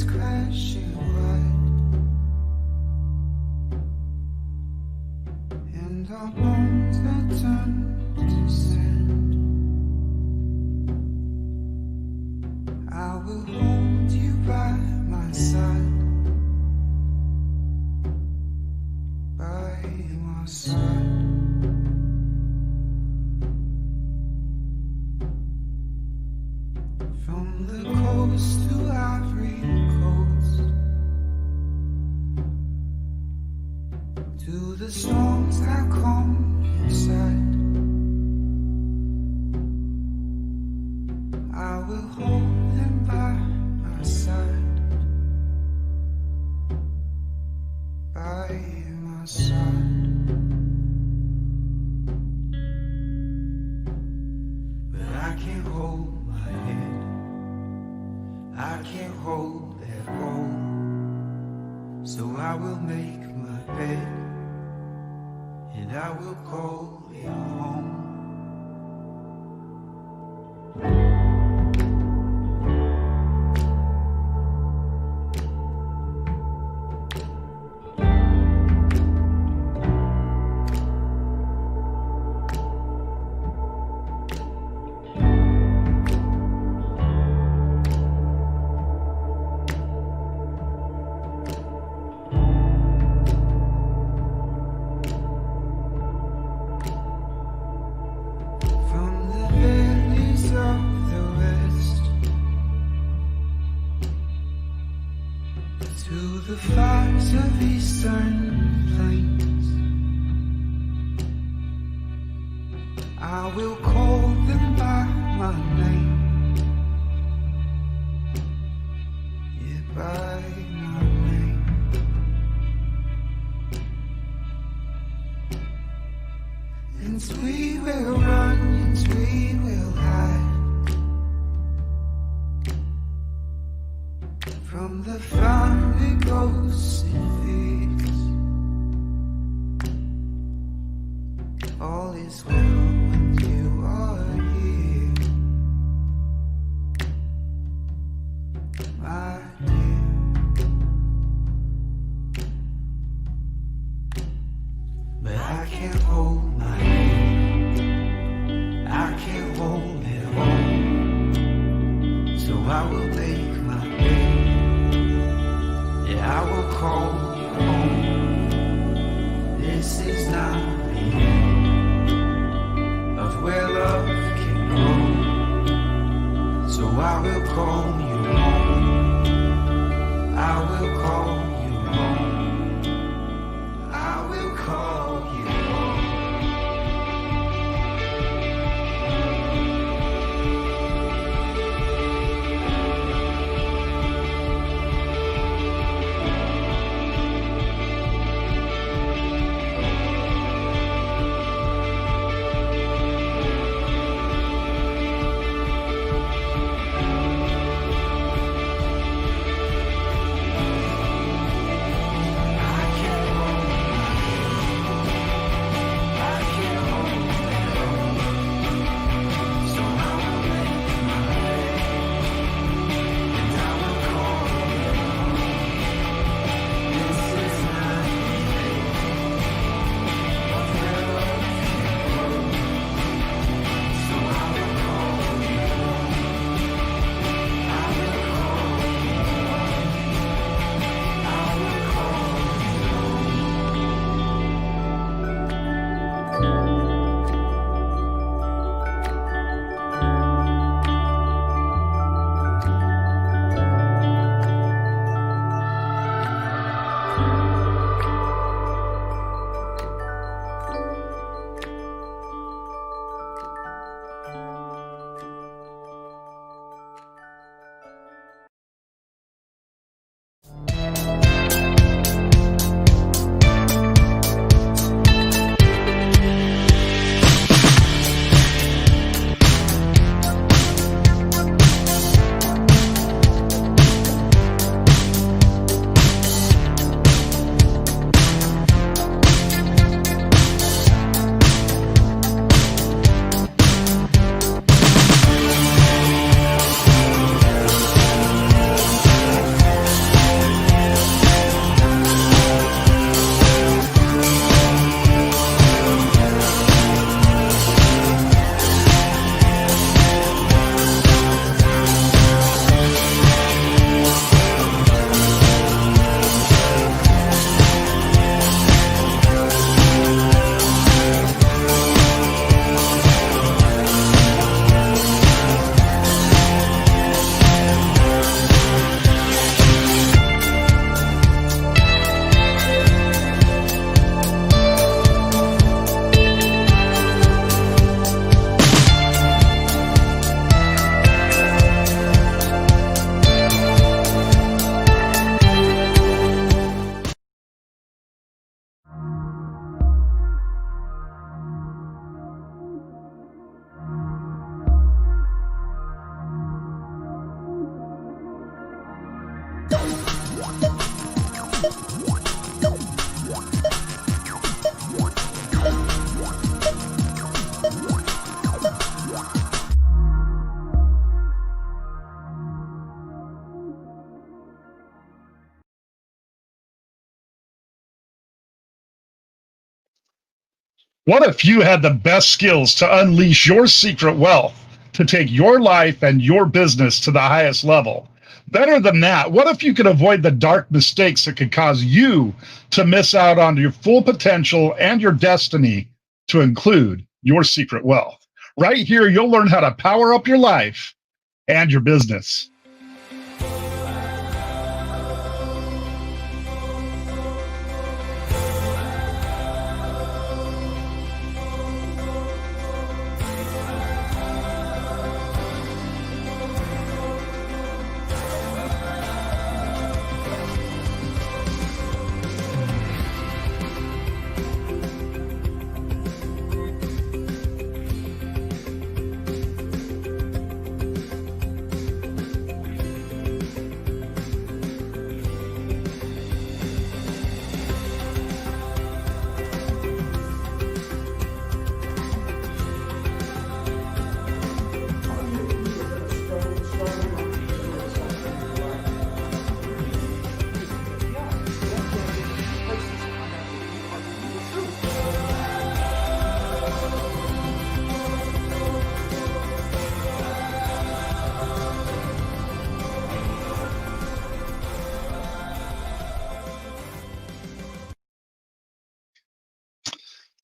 waves crashing wide, and our bones are turned to sand. I will hold you by my side, by my side. From the coast to Ivory Coast, to the storms that come inside, I will hold them by my side, by my side. But I can't hold my head, I can't hold at all. So I will make my bed, and I will call it home. The fires of eastern plains, I will call them by my name, yeah, by my name. And we will run, and we will hide from the fiery ghosts and fears. All is well when you are here, my dear. But I can't hold my head, I can't hold it all. So I will make my bed, I will call you home. This is not the end of where love can grow. So I will call you home, I will call you home, I will call you home. What if you had the best skills to unleash your secret wealth, to take your life and your business to the highest level? Better than that, what if you could avoid the dark mistakes that could cause you to miss out on your full potential and your destiny, to include your secret wealth? Right here, you'll learn how to power up your life and your business.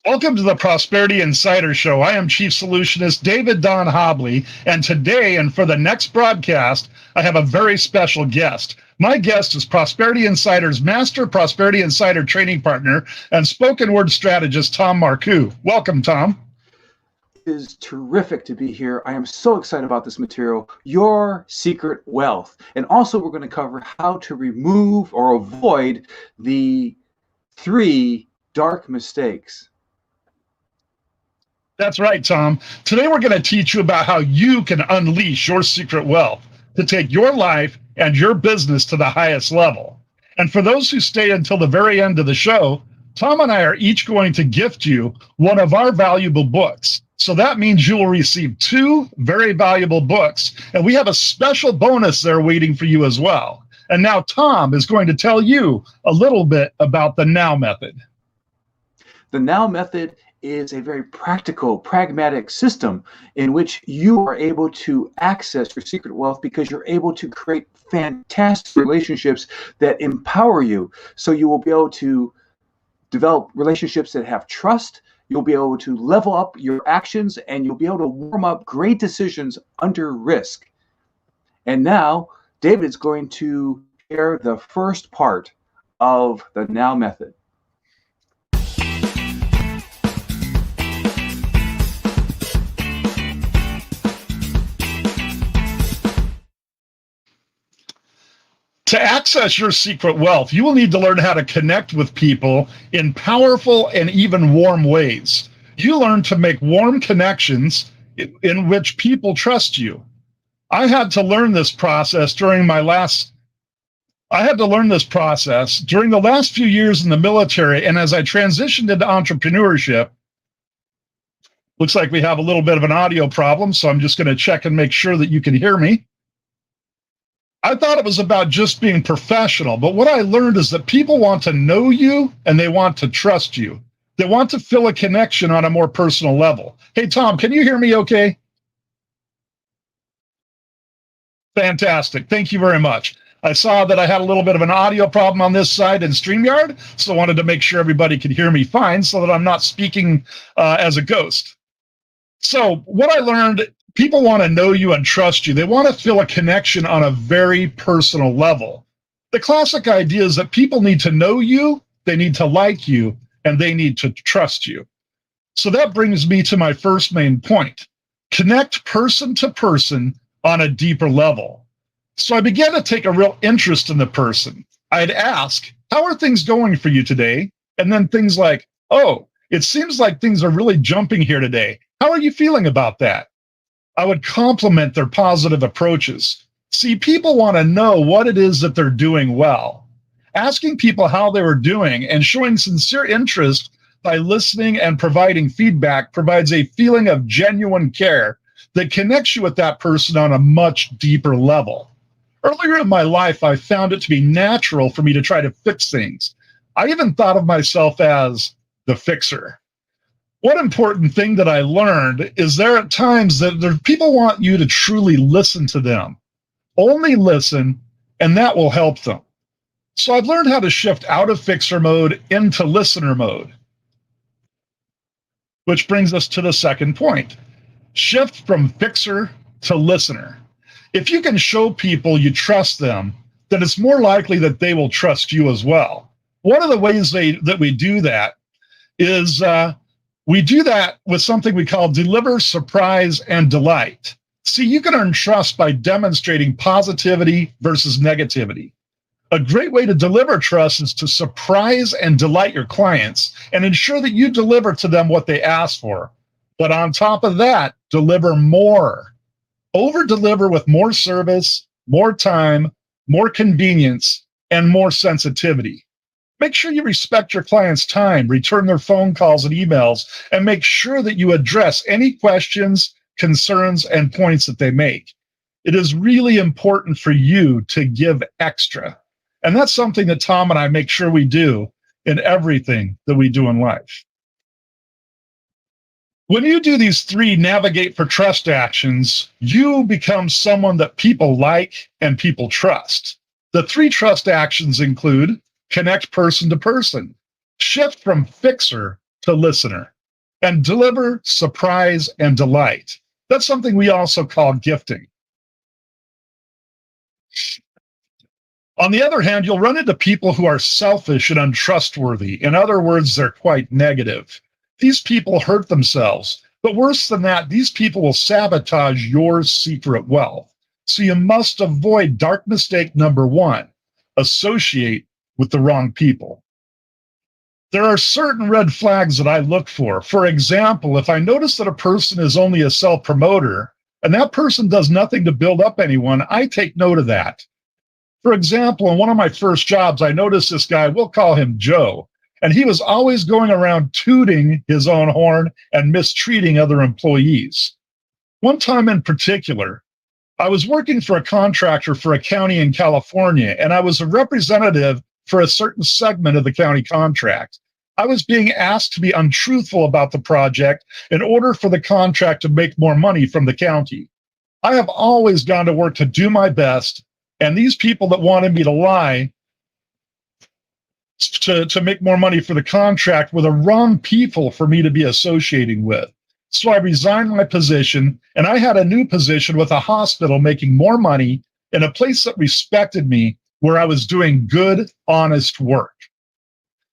Welcome to the Prosperity Insider Show. I am Chief Solutionist David Don Hobley, and today and for the next broadcast, I have a very special guest. My guest is Prosperity Insider's Master Prosperity Insider Training Partner and spoken word strategist, Tom Marcoux. Welcome, Tom. It is terrific to be here. I am so excited about this material, Your Secret Wealth. And also we're going to cover how to remove or avoid the 3 dark mistakes. That's right, Tom. Today we're going to teach you about how you can unleash your secret wealth to take your life and your business to the highest level. And for those who stay until the very end of the show, Tom and I are each going to gift you one of our valuable books. So that means you will receive 2 very valuable books, and we have a special bonus there waiting for you as well. And now Tom is going to tell you a little bit about the Now Method. The Now Method is a very practical, pragmatic system in which you are able to access your secret wealth because you're able to create fantastic relationships that empower you. So you will be able to develop relationships that have trust. You'll be able to level up your actions, and you'll be able to warm up great decisions under risk. And now David is going to share the first part of the Now Method. To access your secret wealth, you will need to learn how to connect with people in powerful and even warm ways. You learn to make warm connections in which people trust you. I had to learn this process during the last few years in the military, and as I transitioned into entrepreneurship. Looks like we have a little bit of an audio problem, so I'm just going to check and make sure that you can hear me. I thought it was about just being professional, but what I learned is that people want to know you and they want to trust you. They want to feel a connection on a more personal level. Hey, Tom, can you hear me okay? Fantastic. Thank you very much. I saw that I had a little bit of an audio problem on this side in StreamYard, so I wanted to make sure everybody could hear me fine so that I'm not speaking as a ghost. So what I learned, people want to know you and trust you. They want to feel a connection on a very personal level. The classic idea is that people need to know you, they need to like you, and they need to trust you. So that brings me to my first main point. Connect person to person on a deeper level. So I began to take a real interest in the person. I'd ask, how are things going for you today? And then things like, oh, it seems like things are really jumping here today. How are you feeling about that? I would compliment their positive approaches. See, people want to know what it is that they're doing well. Asking people how they were doing and showing sincere interest by listening and providing feedback provides a feeling of genuine care that connects you with that person on a much deeper level. Earlier in my life, I found it to be natural for me to try to fix things. I even thought of myself as the fixer. One important thing that I learned is there are times that people want you to truly listen to them. Only listen, and that will help them. So I've learned how to shift out of fixer mode into listener mode. Which brings us to the second point. Shift from fixer to listener. If you can show people you trust them, then it's more likely that they will trust you as well. One of the ways that we do that is we do that with something we call deliver, surprise, and delight. See, you can earn trust by demonstrating positivity versus negativity. A great way to deliver trust is to surprise and delight your clients and ensure that you deliver to them what they ask for. But on top of that, deliver more. Over-deliver with more service, more time, more convenience, and more sensitivity. Make sure you respect your clients' time, return their phone calls and emails, and make sure that you address any questions, concerns, and points that they make. It is really important for you to give extra. And that's something that Tom and I make sure we do in everything that we do in life. When you do these 3 navigate for trust actions, you become someone that people like and people trust. The 3 trust actions include connect person to person, shift from fixer to listener, and deliver, surprise, and delight. That's something we also call gifting. On the other hand, you'll run into people who are selfish and untrustworthy. In other words, they're quite negative. These people hurt themselves. But worse than that, these people will sabotage your secret wealth. So you must avoid dark mistake number 1, associate with the wrong people. There are certain red flags that I look for. For example, if I notice that a person is only a self-promoter and that person does nothing to build up anyone, I take note of that. For example, in one of my first jobs, I noticed this guy, we'll call him Joe, and he was always going around tooting his own horn and mistreating other employees. One time in particular, I was working for a contractor for a county in California, and I was a representative for a certain segment of the county contract. I was being asked to be untruthful about the project in order for the contract to make more money from the county. I have always gone to work to do my best, and these people that wanted me to lie to make more money for the contract were the wrong people for me to be associating with. So I resigned my position, and I had a new position with a hospital making more money in a place that respected me, where I was doing good, honest work.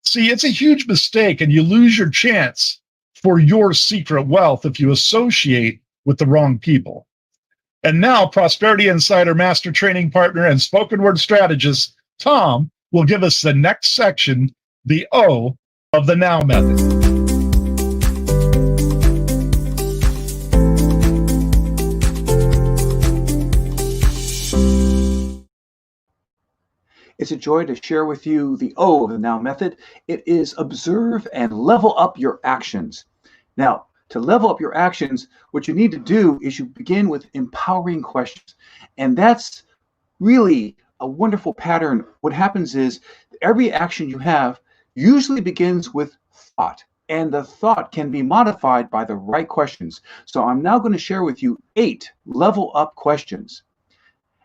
See, it's a huge mistake, and you lose your chance for your secret wealth if you associate with the wrong people. And now, Prosperity Insider Master Training Partner and Spoken Word Strategist, Tom, will give us the next section, the O of the Now method. It's a joy to share with you the O of the Now method. It is observe and level up your actions. Now, to level up your actions, what you need to do is you begin with empowering questions. And that's really a wonderful pattern. What happens is every action you have usually begins with thought, and the thought can be modified by the right questions. So I'm now going to share with you 8 level up questions.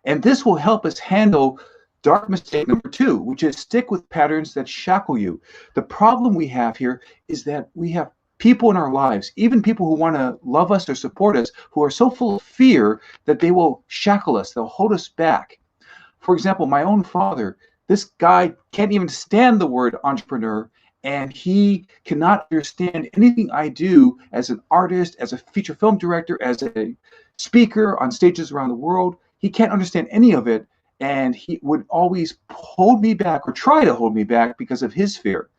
And this will help us handle dark mistake number 2, which is stick with patterns that shackle you. The problem we have here is that we have people in our lives, even people who want to love us or support us, who are so full of fear that they will shackle us, they'll hold us back. For example, my own father, this guy can't even stand the word entrepreneur, and he cannot understand anything I do as an artist, as a feature film director, as a speaker on stages around the world. He can't understand any of it, and he would always hold me back or try to hold me back because of his fear.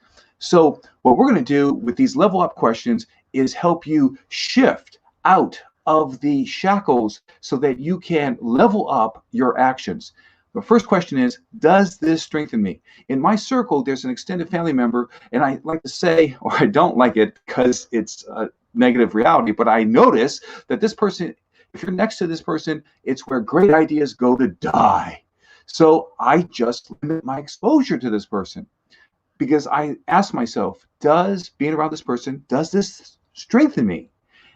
So what we're going to do with these level up questions is help you shift out of the shackles so that you can level up your actions. The first question is, does this strengthen me? In my circle, there's an extended family member, and I like to say, or I don't like it because it's a negative reality, but I notice that this person, if you're next to this person, it's where great ideas go to die. So I just limit my exposure to this person because I ask myself, does being around this person, does this strengthen me?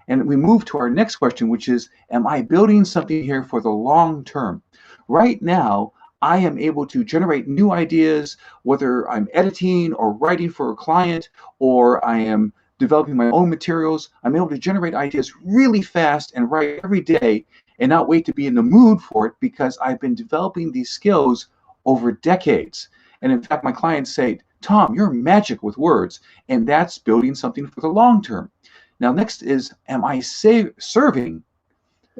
And we move to our next question, which is, am I building something here for the long term? Right now, I am able to generate new ideas, whether I'm editing or writing for a client, or I am developing my own materials. I'm able to generate ideas really fast and write every day and not wait to be in the mood for it because I've been developing these skills over decades. And in fact, my clients say, Tom, you're magic with words, and that's building something for the long term. Now, next is, am I serving?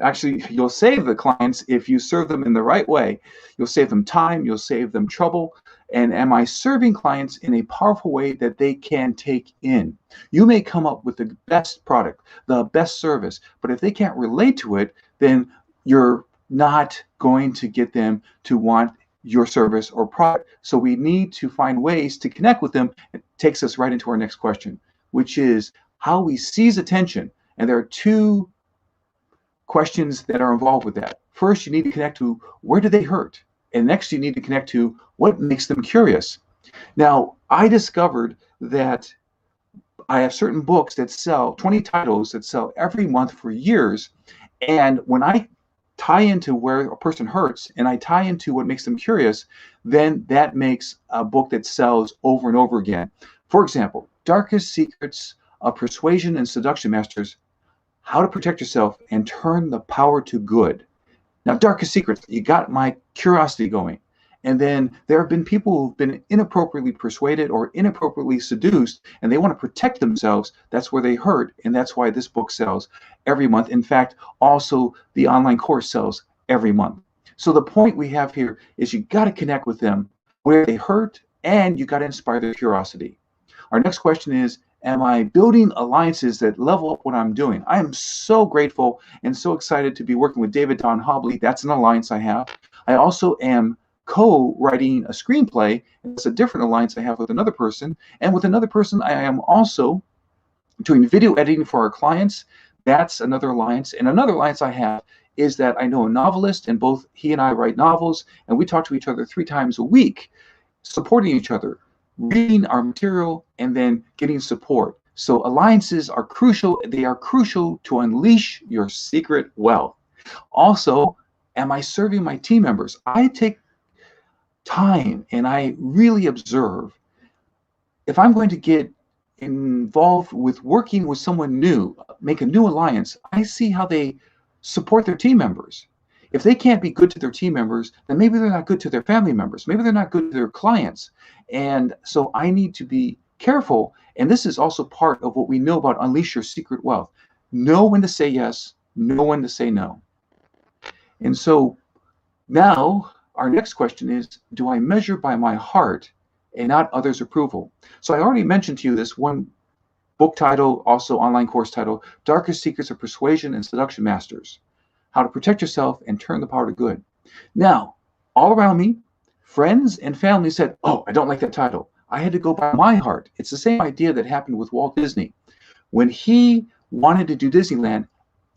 Actually, you'll save the clients if you serve them in the right way. You'll save them time, you'll save them trouble. And am I serving clients in a powerful way that they can take in? You may come up with the best product, the best service, but if they can't relate to it, then you're not going to get them to want your service or product. So we need to find ways to connect with them. It takes us right into our next question, which is how we seize attention. And there are two questions that are involved with that. First, you need to connect to where do they hurt? And next, you need to connect to what makes them curious. Now, I discovered that I have certain books that sell, 20 titles that sell every month for years. And when I tie into where a person hurts and I tie into what makes them curious, then that makes a book that sells over and over again. For example, Darkest Secrets of Persuasion and Seduction Masters, How to Protect Yourself and Turn the Power to Good. Now, Darkest Secrets, you got my curiosity going. And then there have been people who've been inappropriately persuaded or inappropriately seduced, and they want to protect themselves. That's where they hurt, and that's why this book sells every month. In fact, also the online course sells every month. So the point we have here is you got to connect with them where they hurt, and you got to inspire their curiosity. Our next question is, am I building alliances that level up what I'm doing? I am so grateful and so excited to be working with David Don Hobley. That's an alliance I have. I also am co-writing a screenplay. It's a different alliance I have with another person. And with another person, I am also doing video editing for our clients. That's another alliance. And another alliance I have is that I know a novelist, and both he and I write novels, and we talk to each other 3 times a week, supporting each other, reading our material, and then getting support. So alliances are crucial. They are crucial to unleash your secret wealth. Also, am I serving my team members? I take time and I really observe. If I'm going to get involved with working with someone new, make a new alliance, I see how they support their team members. If they can't be good to their team members, then maybe they're not good to their family members. Maybe they're not good to their clients. And so I need to be careful. And this is also part of what we know about Unleash Your Secret Wealth. Know when to say yes, know when to say no. And so now our next question is, do I measure by my heart and not others' approval? So I already mentioned to you this one book title, also online course title, Darkest Secrets of Persuasion and Seduction Masters, How to Protect Yourself and Turn the Power to Good. Now, all around me, friends and family said, oh, I don't like that title. I had to go by my heart. It's the same idea that happened with Walt Disney. When he wanted to do Disneyland,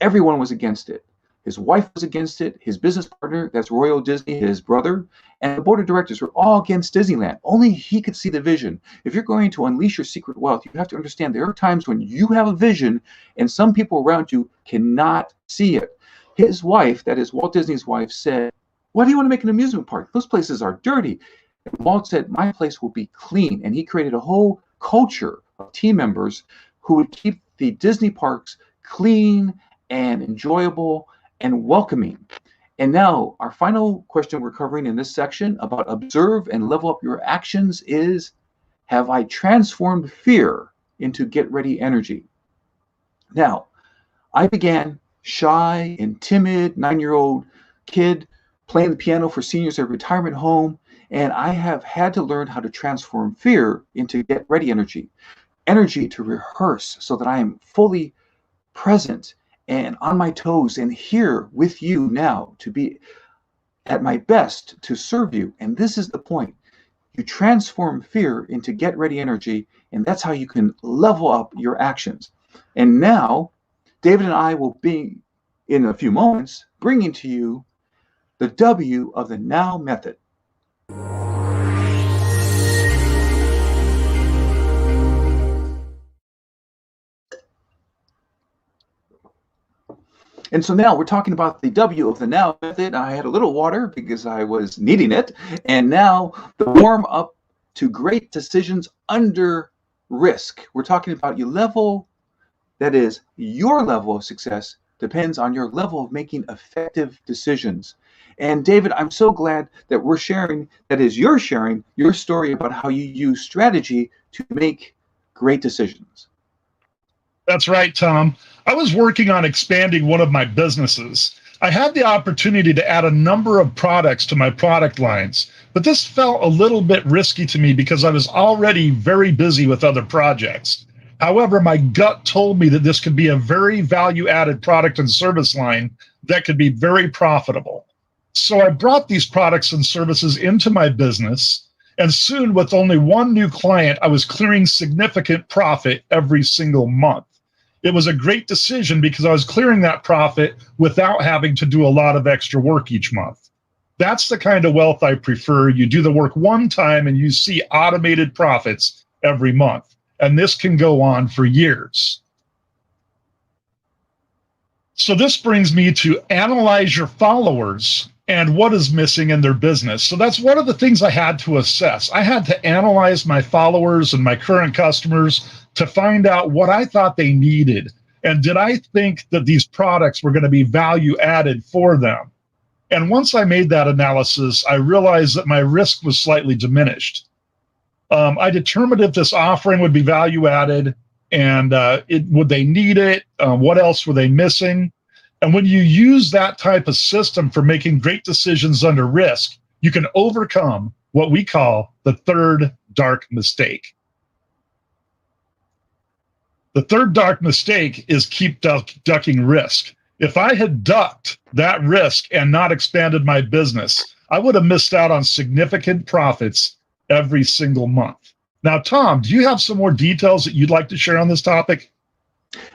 everyone was against it. His wife was against it, his business partner, that's Royal Disney, his brother, and the board of directors were all against Disneyland. Only he could see the vision. If you're going to unleash your secret wealth, you have to understand there are times when you have a vision and some people around you cannot see it. His wife, that is Walt Disney's wife, said, why do you want to make an amusement park? Those places are dirty. And Walt said, my place will be clean. And he created a whole culture of team members who would keep the Disney parks clean and enjoyable and welcoming. And now our final question we're covering in this section about observe and level up your actions is, have I transformed fear into get ready energy? Now, I began shy and timid 9-year-old kid playing the piano for seniors at a retirement home, and I have had to learn how to transform fear into get ready energy to rehearse so that I am fully present and on my toes and here with you now to be at my best to serve you. And this is the point. You transform fear into get ready energy, and that's how you can level up your actions. And now, David and I will be, in a few moments, bringing to you the W of the Now method. And so now we're talking about the W of the Now method. I had a little water because I was needing it. And now the warm up to great decisions under risk. We're talking about your level, that is, your level of success depends on your level of making effective decisions. And David, I'm so glad that we're sharing, that is, you're sharing your story about how you use strategy to make great decisions. That's right, Tom. I was working on expanding one of my businesses. I had the opportunity to add a number of products to my product lines, but this felt a little bit risky to me because I was already very busy with other projects. However, my gut told me that this could be a very value-added product and service line that could be very profitable. So I brought these products and services into my business, and soon, with only one new client, I was clearing significant profit every single month. It was a great decision because I was clearing that profit without having to do a lot of extra work each month. That's the kind of wealth I prefer. You do the work one time and you see automated profits every month. And this can go on for years. So this brings me to analyze your followers and what is missing in their business. So that's one of the things I had to assess. I had to analyze my followers and my current customers to find out what I thought they needed. And did I think that these products were going to be value added for them? And once I made that analysis, I realized that my risk was slightly diminished. I determined if this offering would be value added and would they need it? What else were they missing? And when you use that type of system for making great decisions under risk, you can overcome what we call the third dark mistake. The third dark mistake is keep ducking risk. If I had ducked that risk and not expanded my business, I would have missed out on significant profits every single month. Now, Tom, do you have some more details that you'd like to share on this topic?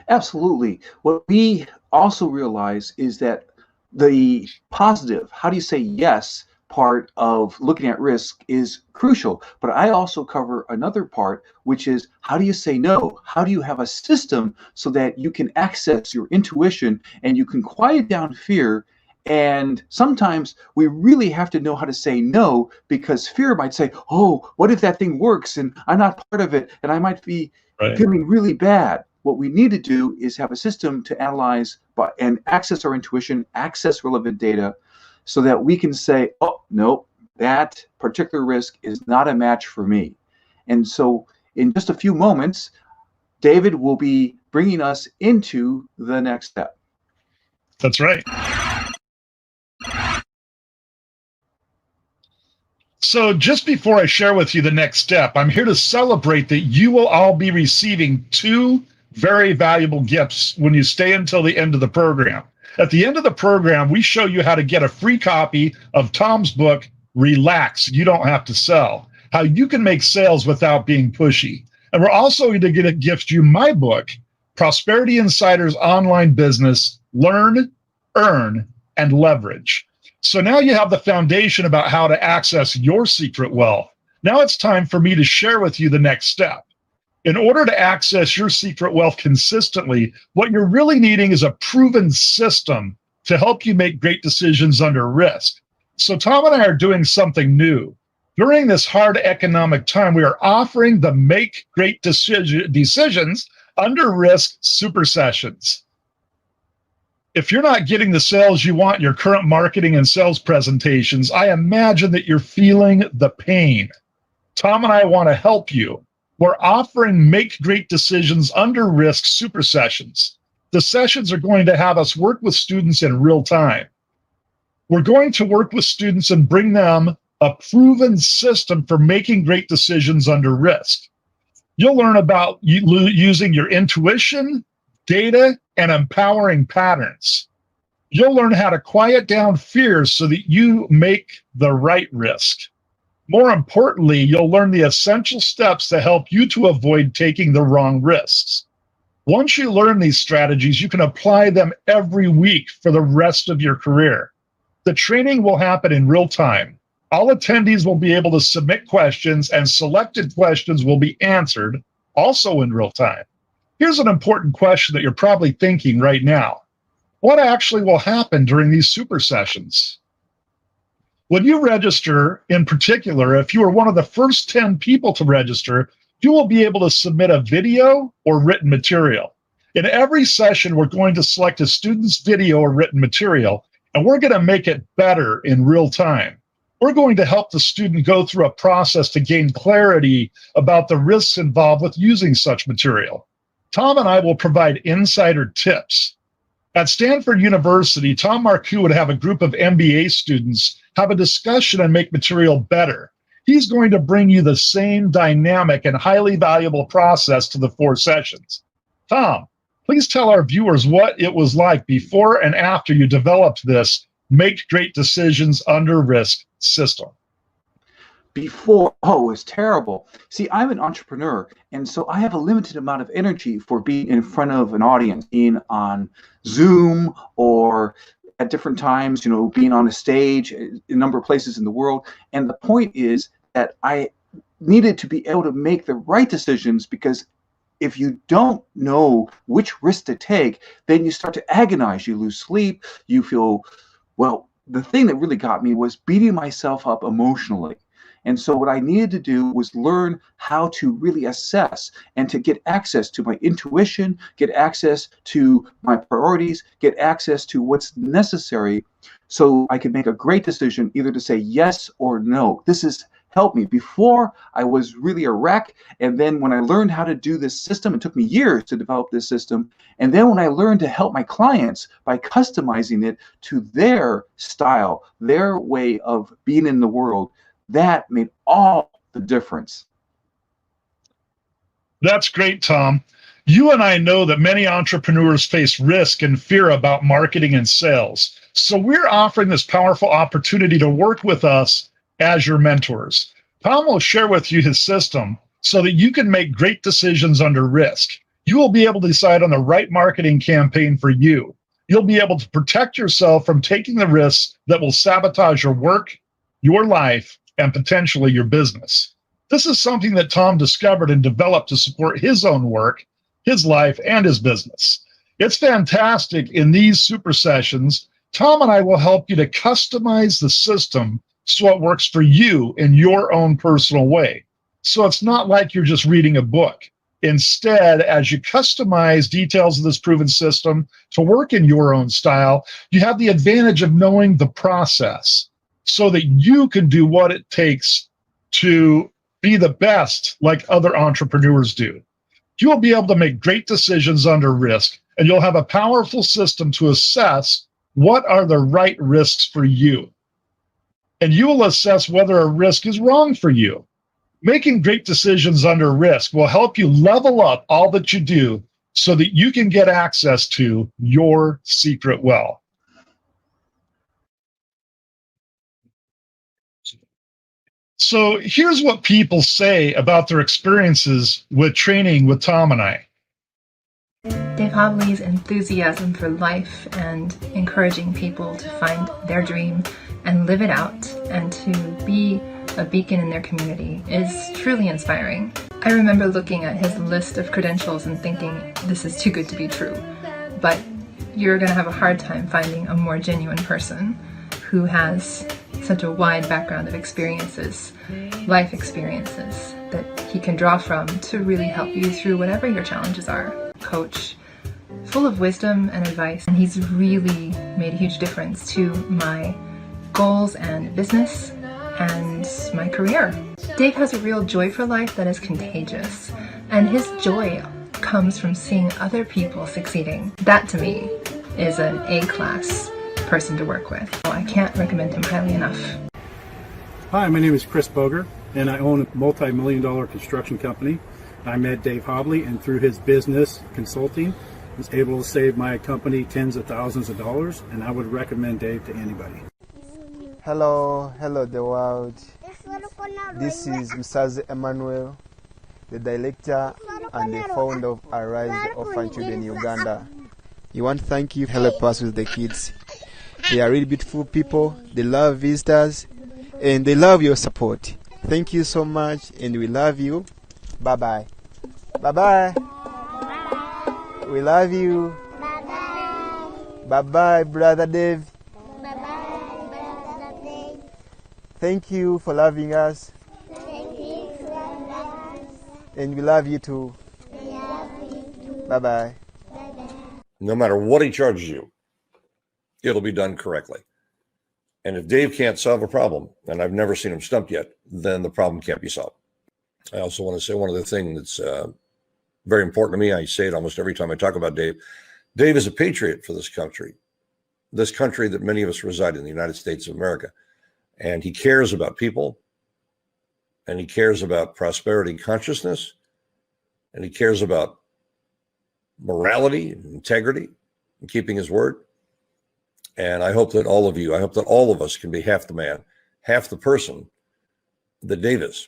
Absolutely. What we also realize is that the positive, how do you say yes, part of looking at risk is crucial. But I also cover another part, which is how do you say no? How do you have a system so that you can access your intuition and you can quiet down fear? And sometimes we really have to know how to say no, because fear might say, oh, what if that thing works and I'm not part of it and I might be feeling really bad. What we need to do is have a system to analyze and access our intuition, access relevant data, so that we can say, oh, no, that particular risk is not a match for me. And so in just a few moments, David will be bringing us into the next step. That's right. So just before I share with you the next step, I'm here to celebrate that you will all be receiving 2 very valuable gifts when you stay until the end of the program. At the end of the program, we show you how to get a free copy of Tom's book, Relax, You Don't Have to Sell, how you can make sales without being pushy. And we're also going to gift you my book, Prosperity Insider's Online Business, Learn, Earn, and Leverage. So now you have the foundation about how to access your secret wealth. Now it's time for me to share with you the next step. In order to access your secret wealth consistently, what you're really needing is a proven system to help you make great decisions under risk. So Tom and I are doing something new. During this hard economic time, we are offering the Make Great Decisions Under Risk Super Sessions. If you're not getting the sales you want in your current marketing and sales presentations, I imagine that you're feeling the pain. Tom and I want to help you. We're offering Make Great Decisions Under Risk Super Sessions. The sessions are going to have us work with students in real time. We're going to work with students and bring them a proven system for making great decisions under risk. You'll learn about using your intuition, data, and empowering patterns. You'll learn how to quiet down fears so that you make the right risk. More importantly, you'll learn the essential steps to help you to avoid taking the wrong risks. Once you learn these strategies, you can apply them every week for the rest of your career. The training will happen in real time. All attendees will be able to submit questions, and selected questions will be answered also in real time. Here's an important question that you're probably thinking right now. What actually will happen during these super sessions? When you register, in particular, if you are one of the first 10 people to register, you will be able to submit a video or written material. In every session, we're going to select a student's video or written material, and we're going to make it better in real time. We're going to help the student go through a process to gain clarity about the risks involved with using such material. Tom and I will provide insider tips. At Stanford University, Tom Marcoux would have a group of MBA students have a discussion and make material better. He's going to bring you the same dynamic and highly valuable process to the 4 sessions. Tom, please tell our viewers what it was like before and after you developed this Make Great Decisions Under Risk system. Before, it was terrible. See, I'm an entrepreneur, and so I have a limited amount of energy for being in front of an audience, being on Zoom or at different times, being on a stage, a number of places in the world. And the point is that I needed to be able to make the right decisions, because if you don't know which risk to take, then you start to agonize, you lose sleep, you feel, well, the thing that really got me was beating myself up emotionally. And so what I needed to do was learn how to really assess and to get access to my intuition, get access to my priorities, get access to what's necessary so I could make a great decision either to say yes or no. This has helped me. Before, I was really a wreck. And then when I learned how to do this system, it took me years to develop this system. And then when I learned to help my clients by customizing it to their style, their way of being in the world, that made all the difference. That's great, Tom. You and I know that many entrepreneurs face risk and fear about marketing and sales. So we're offering this powerful opportunity to work with us as your mentors. Tom will share with you his system so that you can make great decisions under risk. You will be able to decide on the right marketing campaign for you. You'll be able to protect yourself from taking the risks that will sabotage your work, your life, and potentially your business. This is something that Tom discovered and developed to support his own work, his life, and his business. It's fantastic. In these super sessions, Tom and I will help you to customize the system so it works for you in your own personal way. So it's not like you're just reading a book. Instead, as you customize details of this proven system to work in your own style, you have the advantage of knowing the process, so that you can do what it takes to be the best like other entrepreneurs do. You will be able to make great decisions under risk, and you'll have a powerful system to assess what are the right risks for you. And you will assess whether a risk is wrong for you. Making great decisions under risk will help you level up all that you do so that you can get access to your secret wealth. So here's what people say about their experiences with training with Tom and I. Dave Hobley's enthusiasm for life and encouraging people to find their dream and live it out and to be a beacon in their community is truly inspiring. I remember looking at his list of credentials and thinking, this is too good to be true. But you're going to have a hard time finding a more genuine person who has such a wide background of experiences, life experiences, that he can draw from to really help you through whatever your challenges are. Coach, full of wisdom and advice, and he's really made a huge difference to my goals and business and my career. Dave has a real joy for life that is contagious, and his joy comes from seeing other people succeeding. That to me is an A-class person to work with. I can't recommend him highly enough. Hi, my name is Chris Boger, and I own a multi-million-dollar construction company. I met Dave Hobley, and through his business consulting, was able to save my company tens of thousands of dollars, and I would recommend Dave to anybody. Hello the world. This is Msaze Emmanuel, the director and the founder of Arise Orphan Children Uganda. You want to thank you for helping us with the kids. They are really beautiful people. They love visitors, and they love your support. Thank you so much, and we love you. Bye bye. Bye bye. We love you. Bye bye, Brother Dave. Thank you for loving us. And we love you too. Bye bye. No matter what he charges you, it'll be done correctly. And if Dave can't solve a problem, and I've never seen him stumped yet, then the problem can't be solved. I also want to say one other thing that's very important to me. I say it almost every time I talk about Dave. Dave is a patriot for this country that many of us reside in, the United States of America. And he cares about people, and he cares about prosperity consciousness, and he cares about morality and integrity and keeping his word. And I hope that all of us can be half the man, half the person that Dave is.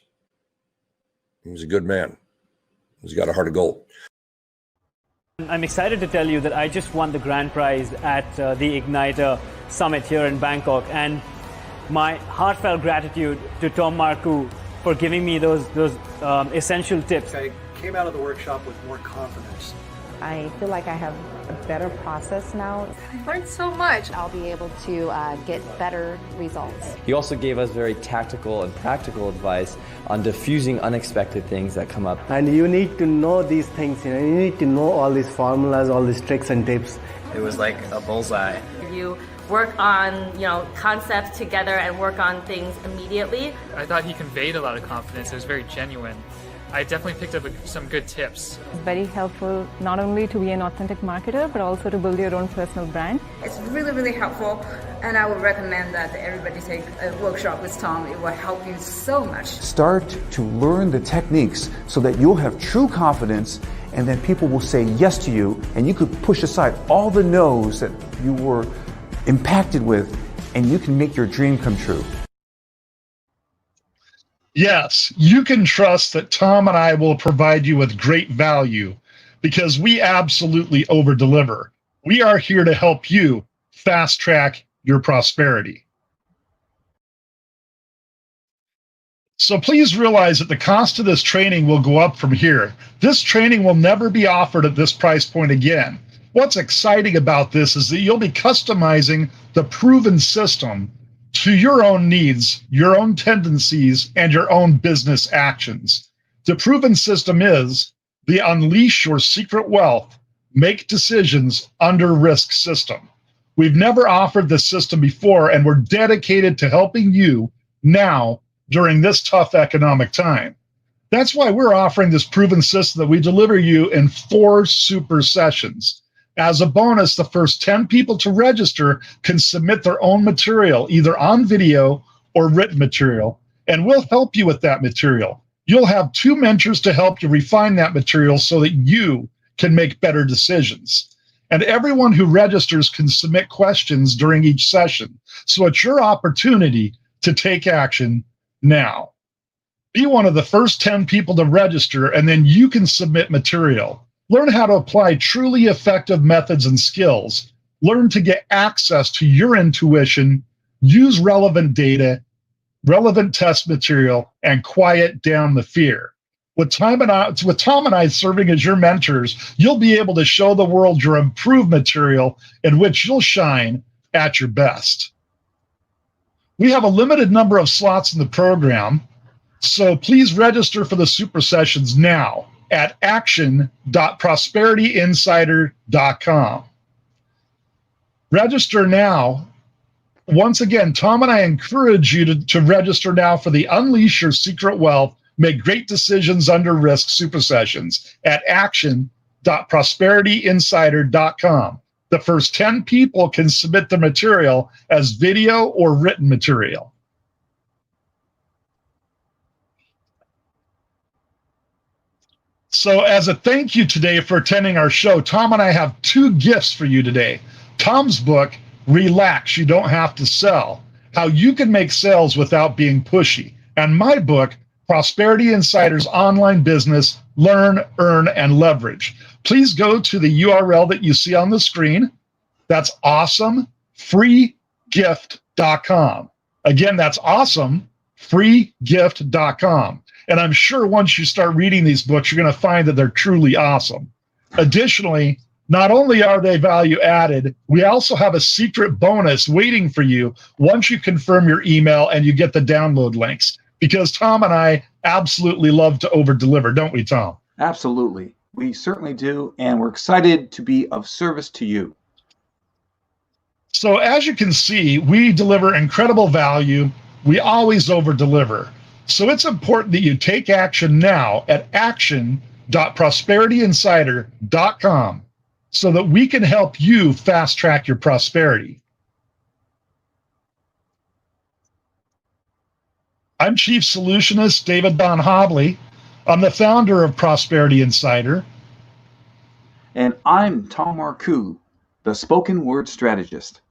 He's a good man. He's got a heart of gold. I'm excited to tell you that I just won the grand prize at the Igniter Summit here in Bangkok, and my heartfelt gratitude to Tom Marcoux for giving me those essential tips. I came out of the workshop with more confidence. I feel like I have a better process now. I learned so much. I'll be able to get better results. He also gave us very tactical and practical advice on diffusing unexpected things that come up. And you need to know these things, you need to know all these formulas, all these tricks and tips. It was like a bullseye. You work on, concepts together and work on things immediately. I thought he conveyed a lot of confidence. It was very genuine. I definitely picked up some good tips. It's very helpful not only to be an authentic marketer, but also to build your own personal brand. It's really, really helpful, and I would recommend that everybody take a workshop with Tom. It will help you so much. Start to learn the techniques so that you'll have true confidence, and then people will say yes to you, and you could push aside all the no's that you were impacted with, and you can make your dream come true. Yes, you can trust that Tom and I will provide you with great value because we absolutely over-deliver. We are here to help you fast-track your prosperity. So please realize that the cost of this training will go up from here. This training will never be offered at this price point again. What's exciting about this is that you'll be customizing the proven system to your own needs, your own tendencies, and your own business actions. The proven system is the Unleash Your Secret Wealth, Make Decisions Under Risk system. We've never offered this system before, and we're dedicated to helping you now during this tough economic time. That's why we're offering this proven system that we deliver you in 4 super sessions. As a bonus, the first 10 people to register can submit their own material, either on video or written material, and we'll help you with that material. You'll have 2 mentors to help you refine that material so that you can make better decisions. And everyone who registers can submit questions during each session. So it's your opportunity to take action now. Be one of the first 10 people to register, and then you can submit material. Learn how to apply truly effective methods and skills. Learn to get access to your intuition, use relevant data, relevant test material, and quiet down the fear. With Tom and I serving as your mentors, you'll be able to show the world your improved material in which you'll shine at your best. We have a limited number of slots in the program, so please register for the super sessions now at action.prosperityinsider.com. Register now. Once again, Tom and I encourage you to register now for the Unleash Your Secret Wealth, Make Great Decisions Under Risk super sessions at action.prosperityinsider.com. The first 10 people can submit the material as video or written material. So as a thank you today for attending our show, Tom and I have 2 gifts for you today. Tom's book, Relax, You Don't Have to Sell, How You Can Make Sales Without Being Pushy. And my book, Prosperity Insider's Online Business, Learn, Earn, and Leverage. Please go to the URL that you see on the screen. That's awesomefreegift.com. Again, that's awesomefreegift.com. And I'm sure once you start reading these books, you're going to find that they're truly awesome. Additionally, not only are they value added, we also have a secret bonus waiting for you once you confirm your email and you get the download links. Because Tom and I absolutely love to over-deliver, don't we, Tom? Absolutely. We certainly do, and we're excited to be of service to you. So as you can see, we deliver incredible value. We always over-deliver. So it's important that you take action now at action.prosperityinsider.com so that we can help you fast-track your prosperity. I'm Chief Solutionist David Don Hobley. I'm the founder of Prosperity Insider. And I'm Tom Marcoux, the spoken word strategist.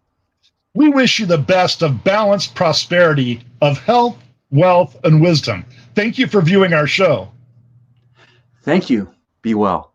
We wish you the best of balanced prosperity, of health, wealth, and wisdom. Thank you for viewing our show. Thank you. Be well.